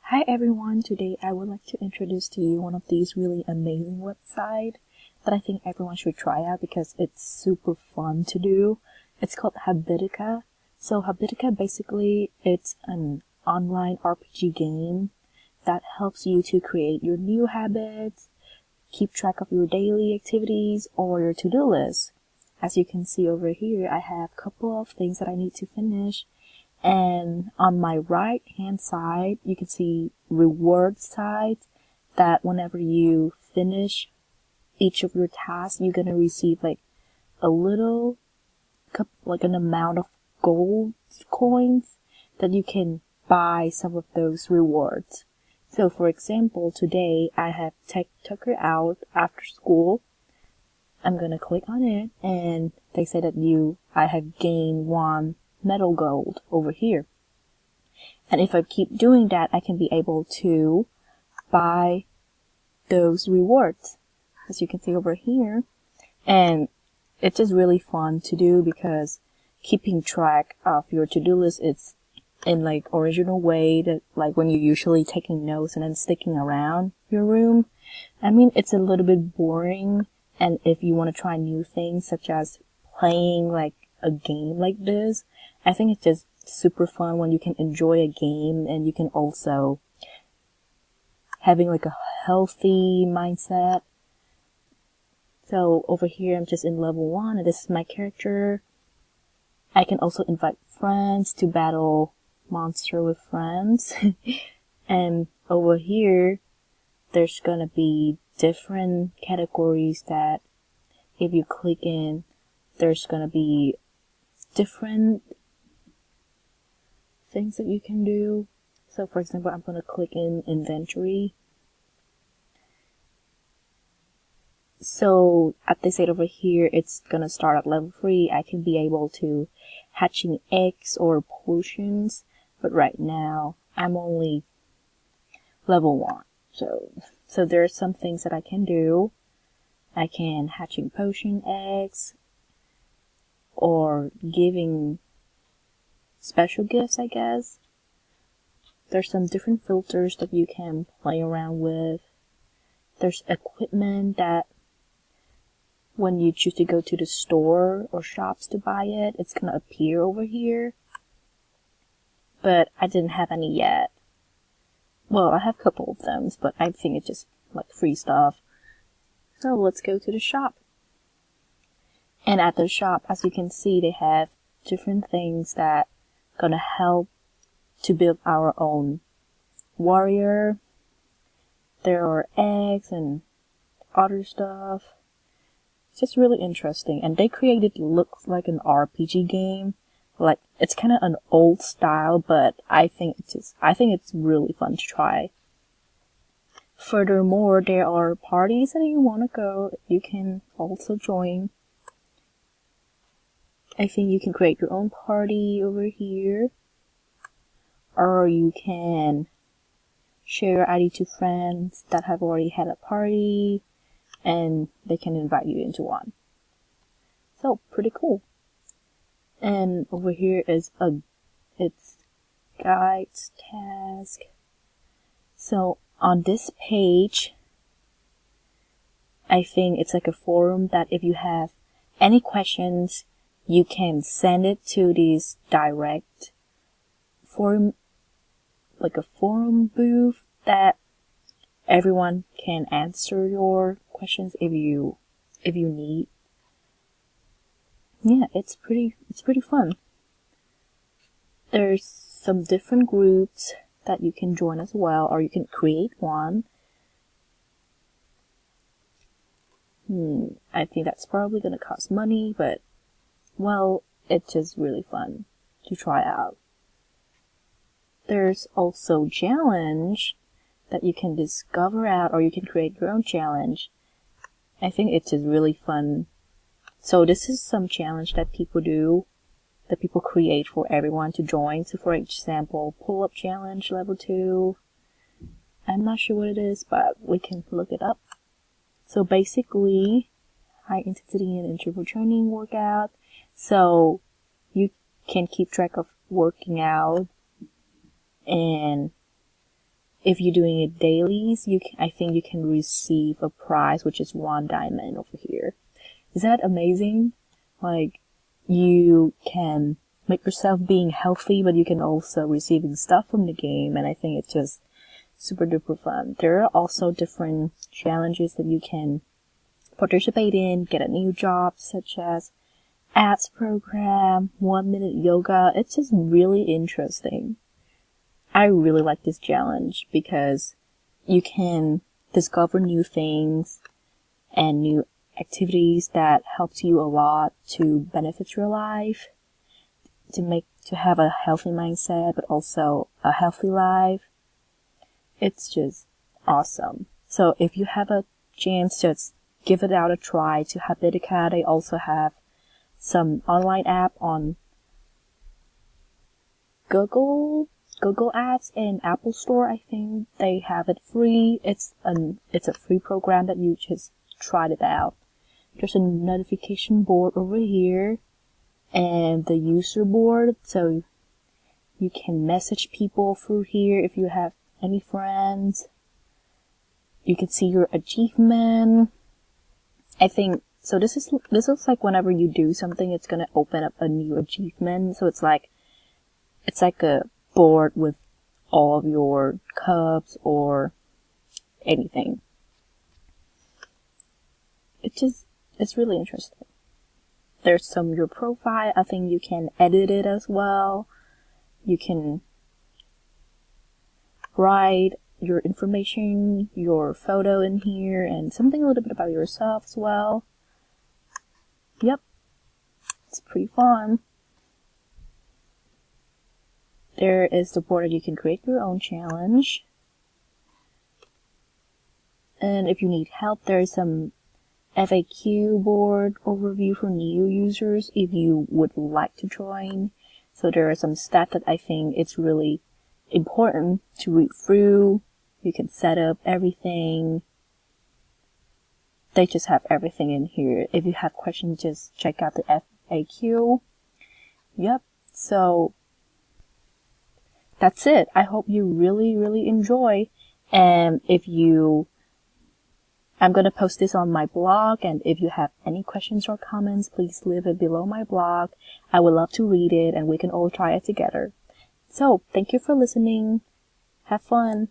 Hi everyone, today I would like to introduce to you one of these really amazing websites that I think everyone should try out because it's super fun to do. It's called Habitica. So Habitica basically it's an online RPG game that helps you to create your new habits, keep track of your daily activities or your to-do list. As you can see over here, I have a couple of things that I need to finish. And on my right hand side, you can see reward sides that whenever you finish each of your tasks, you're going to receive like a little, like an amount of gold coins that you can buy some of those rewards. So for example, today I have take Tucker out after school. I'm going to click on it and they say that I have gained 1 metal gold over here. And if I keep doing that, I can be able to buy those rewards, as you can see over here. And it's just really fun to do because keeping track of your to-do list is in like original way that like when you're usually taking notes and then sticking around your room. I mean, it's a little bit boring. And if you want to try new things such as playing like a game like this, I think it's just super fun when you can enjoy a game and you can also having like a healthy mindset. So over here, I'm just in level 1 and this is my character. I can also invite friends to battle monster with friends. And over here, there's gonna be different categories that if you click in, there's gonna be different things that you can do. So for example, I'm going to click in inventory. So as they said over here, it's going to start at level 3. I can be able to hatching eggs or potions, but right now I'm only level 1. So there are some things that I can do. I can hatching potion eggs or giving special gifts, I guess. There's some different filters that you can play around with. There's equipment that when you choose to go to the store or shops to buy it, it's gonna appear over here. But I didn't have any yet. Well, I have a couple of them, but I think it's just like free stuff. So let's go to the shop. And at the shop, as you can see, they have different things that gonna help to build our own warrior. There are eggs and other stuff. It's just really interesting. And they created looks like an RPG game. Like it's kind of an old style, but I think it's really fun to try. Furthermore, there are parties that you want to go, you can also join. I think you can create your own party over here. Or you can share your ID to friends that have already had a party and they can invite you into one. So pretty cool. And over here is it's guides, task. So on this page, I think it's like a forum that if you have any questions, you can send it to this direct forum, like a forum booth that everyone can answer your questions if you need. Yeah, it's pretty fun. There's some different groups that you can join as well, or you can create one. I think that's probably gonna cost money, but well, it's just really fun to try out. There's also challenge that you can discover out, or you can create your own challenge. I think it's just really fun. So this is some challenge that people do, that people create for everyone to join. So for example, pull-up challenge level 2. I'm not sure what it is, but we can look it up. So basically, high intensity and interval training workout. So you can keep track of working out and if you're doing it dailies, I think you can receive a prize, which is 1 diamond over here. Is that amazing? Like, you can make yourself being healthy, but you can also receiving stuff from the game, and I think it's just super duper fun. There are also different challenges that you can participate in, get a new job, such as ads program, 1-minute yoga. It's just really interesting. I really like this challenge because you can discover new things and new activities that helps you a lot to benefit your life, to have a healthy mindset, but also a healthy life. It's just awesome. So if you have a chance, just give it out a try to Habitica. They also have some online app on Google Apps and Apple Store. I think they have it free. It's a free program that you just tried it out. There's a notification board over here and the user board, so you can message people through here if you have any friends. You can see your achievement. I think so. This is like whenever you do something, it's gonna open up a new achievement. So it's like a board with all of your cups or anything. It's really interesting. There's your profile. I think you can edit it as well. You can write your information, your photo in here, and something a little bit about yourself as well. Yep. It's pretty fun. There is the board that you can create your own challenge. And if you need help, there's some FAQ board overview for new users if you would like to join. So there are some stats that I think it's really important to read through. You can set up everything. They just have everything in here. If you have questions, just check out the FAQ. Yep. So that's it. I hope you really, really enjoy. And I'm going to post this on my blog, and if you have any questions or comments, please leave it below my blog. I would love to read it, and we can all try it together. So, thank you for listening. Have fun.